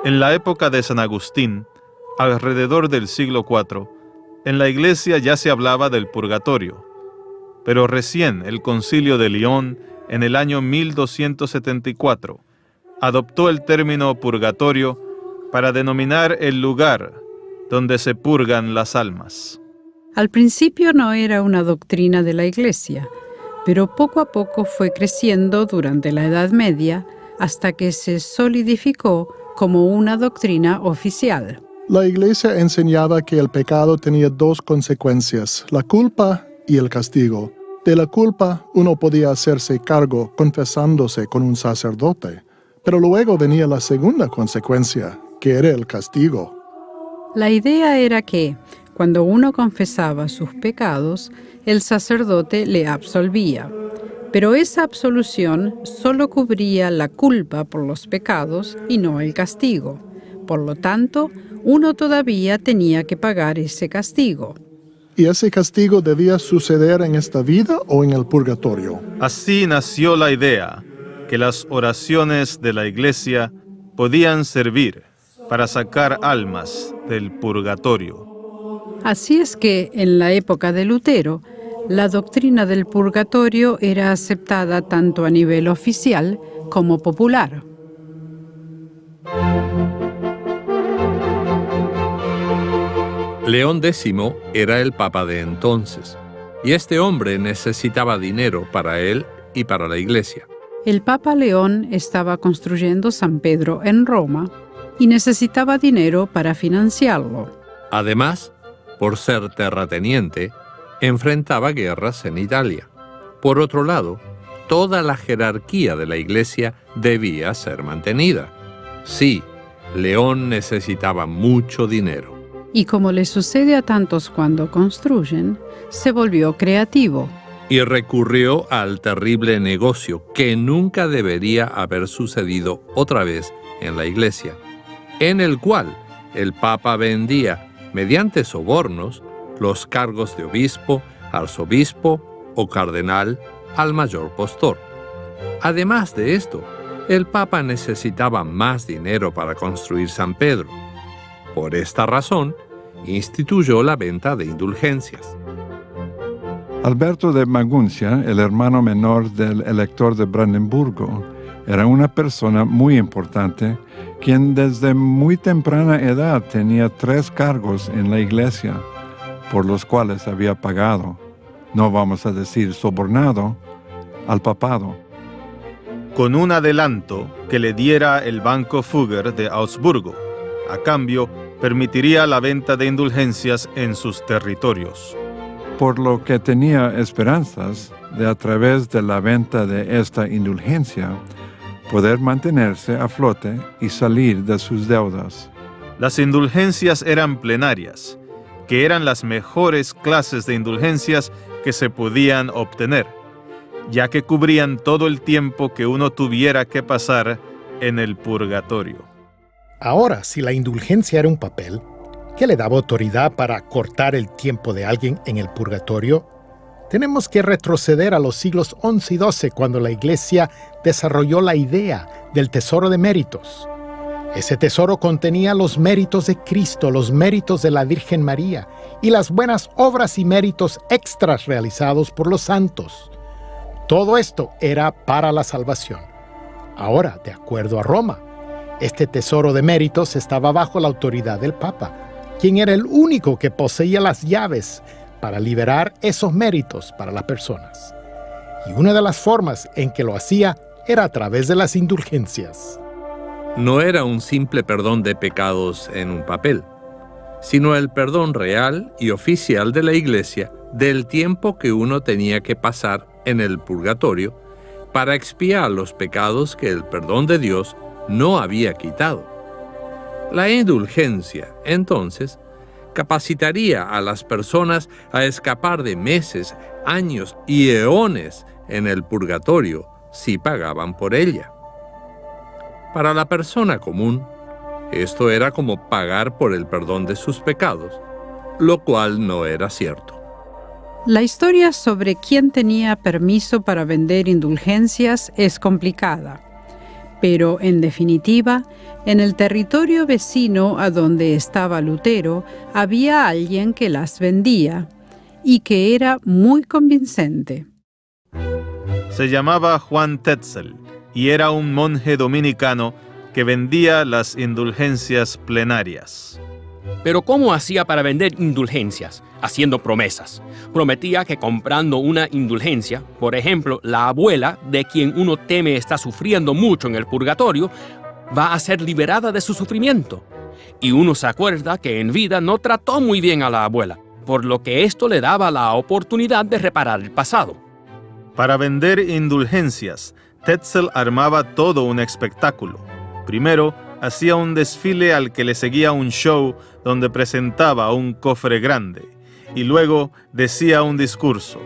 En la época de San Agustín, alrededor del siglo IV, en la Iglesia ya se hablaba del purgatorio, pero recién el Concilio de León, en el año 1274, adoptó el término purgatorio para denominar el lugar donde se purgan las almas. Al principio no era una doctrina de la Iglesia, pero poco a poco fue creciendo durante la Edad Media hasta que se solidificó como una doctrina oficial. La Iglesia enseñaba que el pecado tenía dos consecuencias, la culpa y el castigo. De la culpa uno podía hacerse cargo confesándose con un sacerdote, pero luego venía la segunda consecuencia, que era el castigo. La idea era que, cuando uno confesaba sus pecados, el sacerdote le absolvía. Pero esa absolución solo cubría la culpa por los pecados y no el castigo. Por lo tanto, uno todavía tenía que pagar ese castigo. ¿Y ese castigo debía suceder en esta vida o en el purgatorio? Así nació la idea que las oraciones de la Iglesia podían servir para sacar almas del purgatorio. Así es que, en la época de Lutero, la doctrina del purgatorio era aceptada tanto a nivel oficial como popular. León X era el papa de entonces, y este hombre necesitaba dinero para él y para la Iglesia. El Papa León estaba construyendo San Pedro en Roma y necesitaba dinero para financiarlo. Además, por ser terrateniente, enfrentaba guerras en Italia. Por otro lado, toda la jerarquía de la Iglesia debía ser mantenida. Sí, León necesitaba mucho dinero. Y como le sucede a tantos cuando construyen, se volvió creativo. Y recurrió al terrible negocio que nunca debería haber sucedido otra vez en la Iglesia, en el cual el Papa vendía, mediante sobornos, los cargos de obispo, arzobispo o cardenal al mayor postor. Además de esto, el Papa necesitaba más dinero para construir San Pedro. Por esta razón, instituyó la venta de indulgencias. Alberto de Maguncia, el hermano menor del elector de Brandenburgo, era una persona muy importante, quien desde muy temprana edad tenía 3 cargos en la Iglesia, por los cuales había pagado, no vamos a decir sobornado, al papado. Con un adelanto que le diera el Banco Fugger de Augsburgo. A cambio, permitiría la venta de indulgencias en sus territorios. Por lo que tenía esperanzas de, a través de la venta de esta indulgencia, poder mantenerse a flote y salir de sus deudas. Las indulgencias eran plenarias, que eran las mejores clases de indulgencias que se podían obtener, ya que cubrían todo el tiempo que uno tuviera que pasar en el purgatorio. Ahora, si la indulgencia era un papel, ¿qué le daba autoridad para cortar el tiempo de alguien en el purgatorio? Tenemos que retroceder a los siglos XI y XII, cuando la Iglesia desarrolló la idea del tesoro de méritos. Ese tesoro contenía los méritos de Cristo, los méritos de la Virgen María y las buenas obras y méritos extras realizados por los santos. Todo esto era para la salvación. Ahora, de acuerdo a Roma, este tesoro de méritos estaba bajo la autoridad del Papa, quien era el único que poseía las llaves para liberar esos méritos para las personas. Y una de las formas en que lo hacía era a través de las indulgencias. No era un simple perdón de pecados en un papel, sino el perdón real y oficial de la Iglesia del tiempo que uno tenía que pasar en el purgatorio para expiar los pecados que el perdón de Dios no había quitado. La indulgencia, entonces, capacitaría a las personas a escapar de meses, años y eones en el purgatorio si pagaban por ella. Para la persona común, esto era como pagar por el perdón de sus pecados, lo cual no era cierto. La historia sobre quién tenía permiso para vender indulgencias es complicada, Pero, en definitiva, en el territorio vecino a donde estaba Lutero había alguien que las vendía y que era muy convincente. Se llamaba Juan Tetzel y era un monje dominicano que vendía las indulgencias plenarias. Pero ¿cómo hacía para vender indulgencias? Haciendo promesas. Prometía que comprando una indulgencia, por ejemplo, la abuela de quien uno teme está sufriendo mucho en el purgatorio, va a ser liberada de su sufrimiento. Y uno se acuerda que en vida no trató muy bien a la abuela, por lo que esto le daba la oportunidad de reparar el pasado. Para vender indulgencias, Tetzel armaba todo un espectáculo. Primero, hacía un desfile al que le seguía un show donde presentaba un cofre grande. Y luego decía un discurso.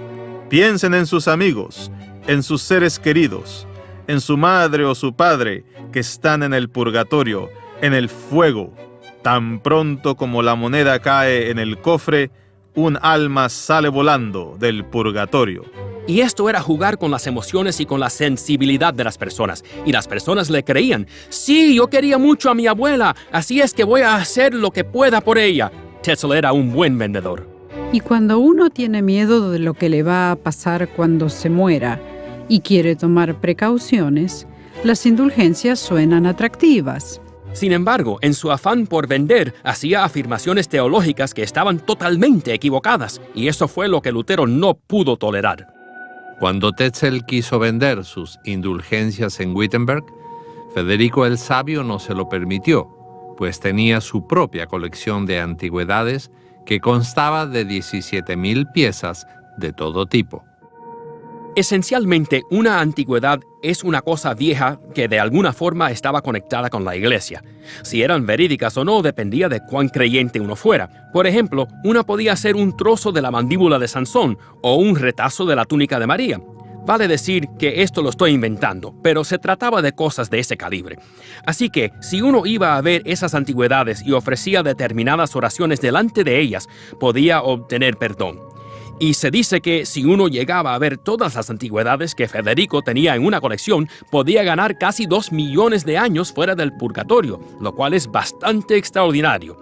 Piensen en sus amigos, en sus seres queridos, en su madre o su padre que están en el purgatorio, en el fuego. Tan pronto como la moneda cae en el cofre, un alma sale volando del purgatorio. Y esto era jugar con las emociones y con la sensibilidad de las personas. Y las personas le creían. Sí, yo quería mucho a mi abuela, así es que voy a hacer lo que pueda por ella. Tetzel era un buen vendedor. Y cuando uno tiene miedo de lo que le va a pasar cuando se muera y quiere tomar precauciones, las indulgencias suenan atractivas. Sin embargo, en su afán por vender, hacía afirmaciones teológicas que estaban totalmente equivocadas, y eso fue lo que Lutero no pudo tolerar. Cuando Tetzel quiso vender sus indulgencias en Wittenberg, Federico el Sabio no se lo permitió, pues tenía su propia colección de antigüedades que constaba de 17,000 piezas de todo tipo. Esencialmente, una antigüedad es una cosa vieja que de alguna forma estaba conectada con la iglesia. Si eran verídicas o no dependía de cuán creyente uno fuera. Por ejemplo, una podía ser un trozo de la mandíbula de Sansón o un retazo de la túnica de María. Vale decir que esto lo estoy inventando, pero se trataba de cosas de ese calibre. Así que, si uno iba a ver esas antigüedades y ofrecía determinadas oraciones delante de ellas, podía obtener perdón. Y se dice que si uno llegaba a ver todas las antigüedades que Federico tenía en una colección, podía ganar casi 2 millones de años fuera del purgatorio, lo cual es bastante extraordinario.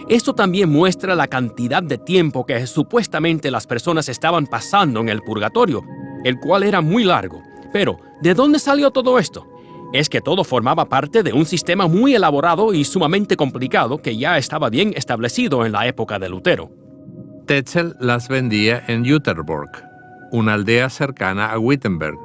Esto también muestra la cantidad de tiempo que supuestamente las personas estaban pasando en el purgatorio, el cual era muy largo. Pero, ¿de dónde salió todo esto? Es que todo formaba parte de un sistema muy elaborado y sumamente complicado que ya estaba bien establecido en la época de Lutero. Tetzel las vendía en Jüterborg, una aldea cercana a Wittenberg,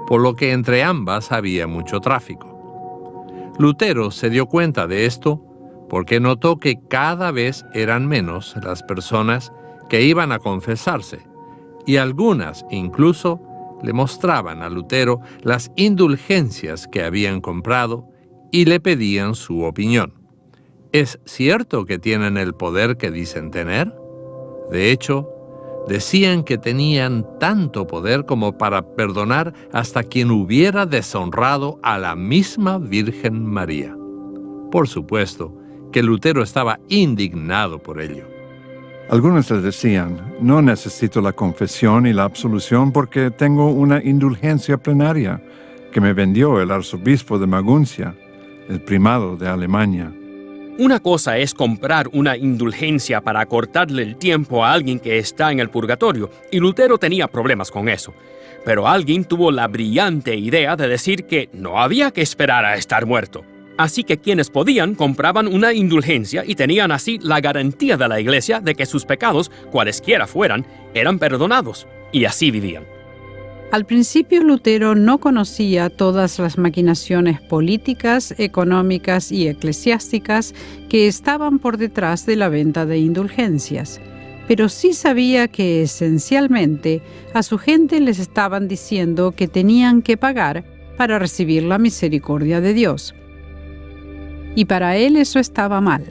por lo que entre ambas había mucho tráfico. Lutero se dio cuenta de esto porque notó que cada vez eran menos las personas que iban a confesarse, y algunas incluso le mostraban a Lutero las indulgencias que habían comprado y le pedían su opinión. ¿Es cierto que tienen el poder que dicen tener? De hecho, decían que tenían tanto poder como para perdonar hasta quien hubiera deshonrado a la misma Virgen María. Por supuesto que Lutero estaba indignado por ello. Algunos les decían, no necesito la confesión y la absolución porque tengo una indulgencia plenaria que me vendió el arzobispo de Maguncia, el primado de Alemania. Una cosa es comprar una indulgencia para acortarle el tiempo a alguien que está en el purgatorio, y Lutero tenía problemas con eso. Pero alguien tuvo la brillante idea de decir que no había que esperar a estar muerto. Así que quienes podían compraban una indulgencia y tenían así la garantía de la iglesia de que sus pecados, cualesquiera fueran, eran perdonados, y así vivían. Al principio Lutero no conocía todas las maquinaciones políticas, económicas y eclesiásticas que estaban por detrás de la venta de indulgencias, pero sí sabía que esencialmente a su gente les estaban diciendo que tenían que pagar para recibir la misericordia de Dios. Y para él eso estaba mal.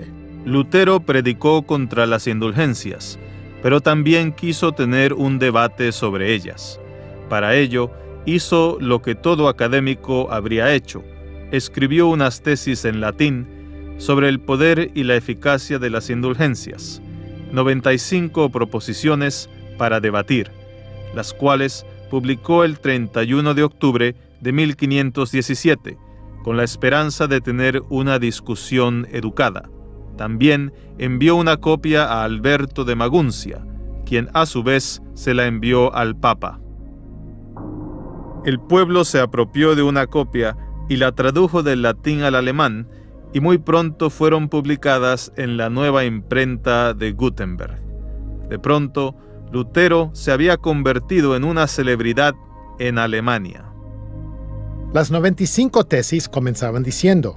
Lutero predicó contra las indulgencias, pero también quiso tener un debate sobre ellas. Para ello, hizo lo que todo académico habría hecho. Escribió unas tesis en latín sobre el poder y la eficacia de las indulgencias, 95 proposiciones para debatir, las cuales publicó el 31 de octubre de 1517, con la esperanza de tener una discusión educada. También envió una copia a Alberto de Maguncia, quien a su vez se la envió al Papa. El pueblo se apropió de una copia y la tradujo del latín al alemán, y muy pronto fueron publicadas en la nueva imprenta de Gutenberg. De pronto, Lutero se había convertido en una celebridad en Alemania. Las 95 tesis comenzaban diciendo: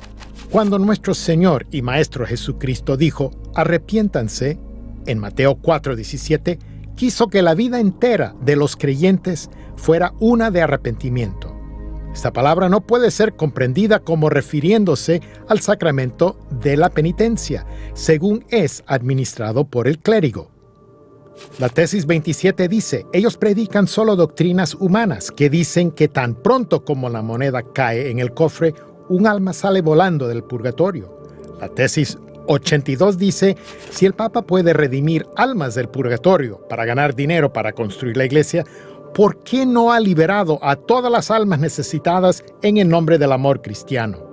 cuando nuestro Señor y Maestro Jesucristo dijo, arrepiéntanse, en Mateo 4:17, quiso que la vida entera de los creyentes fuera una de arrepentimiento. Esta palabra no puede ser comprendida como refiriéndose al sacramento de la penitencia, según es administrado por el clérigo. La tesis 27 dice, ellos predican solo doctrinas humanas que dicen que tan pronto como la moneda cae en el cofre, un alma sale volando del purgatorio. La tesis 82 dice, si el Papa puede redimir almas del purgatorio para ganar dinero para construir la iglesia, ¿por qué no ha liberado a todas las almas necesitadas en el nombre del amor cristiano?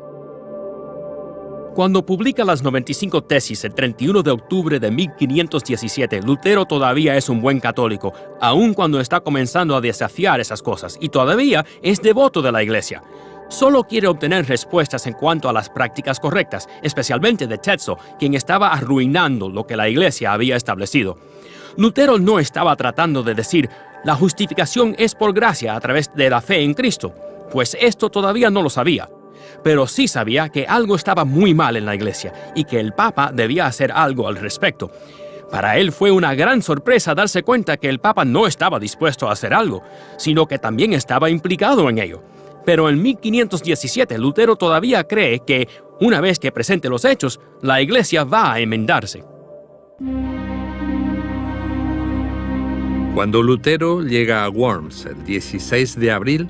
Cuando publica las 95 tesis el 31 de octubre de 1517, Lutero todavía es un buen católico, aun cuando está comenzando a desafiar esas cosas, y todavía es devoto de la iglesia. Solo quiere obtener respuestas en cuanto a las prácticas correctas, especialmente de Tetzel, quien estaba arruinando lo que la iglesia había establecido. Lutero no estaba tratando de decir, la justificación es por gracia a través de la fe en Cristo, pues esto todavía no lo sabía. Pero sí sabía que algo estaba muy mal en la iglesia y que el Papa debía hacer algo al respecto. Para él fue una gran sorpresa darse cuenta que el Papa no estaba dispuesto a hacer algo, sino que también estaba implicado en ello. Pero en 1517 Lutero todavía cree que, una vez que presente los hechos, la iglesia va a enmendarse. Cuando Lutero llega a Worms el 16 de abril,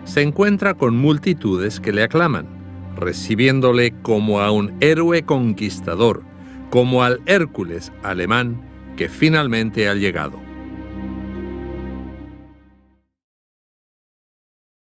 se encuentra con multitudes que le aclaman, recibiéndole como a un héroe conquistador, como al Hércules alemán que finalmente ha llegado.